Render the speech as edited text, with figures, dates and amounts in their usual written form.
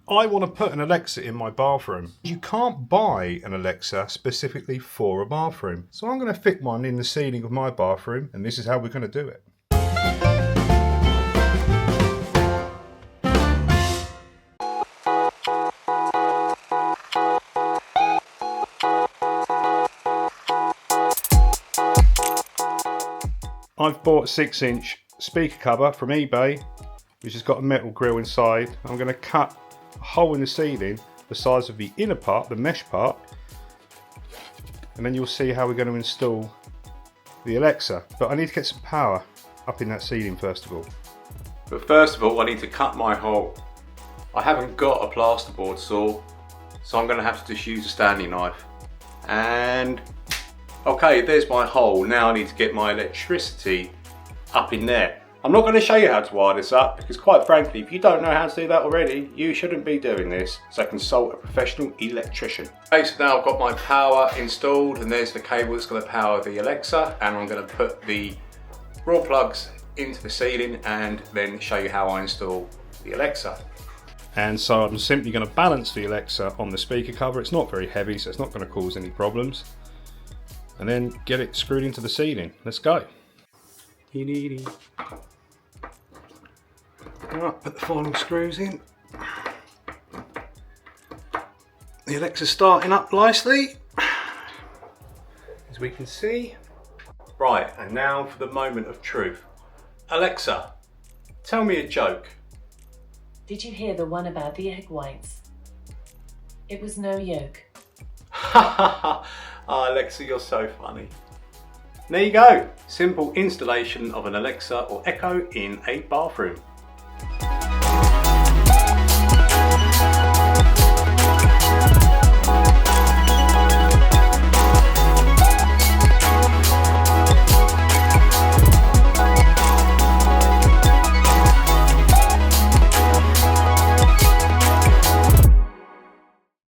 I want to put an Alexa in my bathroom. You can't buy an Alexa specifically for a bathroom. So I'm going to fit one in the ceiling of my bathroom, and this is how we're going to do it. I've bought a 6-inch speaker cover from eBay, which has got a metal grill inside. I'm going to cut a hole in the ceiling the size of the inner part, the mesh part, and then you'll see how we're going to install the Alexa. But I need to get some power up in that ceiling first of all. But first of all, I need to cut my hole. I haven't got a plasterboard saw, so I'm going to have to just use a Stanley knife. And okay, there's my hole. Now I need to get my electricity up in there. I'm not going to show you how to wire this up because, quite frankly, if you don't know how to do that already, you shouldn't be doing this. So consult a professional electrician. Okay, so now I've got my power installed, and there's the cable that's going to power the Alexa, and I'm going to put the raw plugs into the ceiling and then show you how I install the Alexa. And so I'm simply going to balance the Alexa on the speaker cover. It's not very heavy, so it's not going to cause any problems. And then get it screwed into the ceiling. Let's go. Right, put the final screws in. The Alexa's starting up nicely, as we can see. Right, and now for the moment of truth. Alexa, tell me a joke. Did you hear the one about the egg whites? It was no yolk. Ha ha ha! Alexa, you're so funny. There you go. Simple installation of an Alexa or Echo in a bathroom.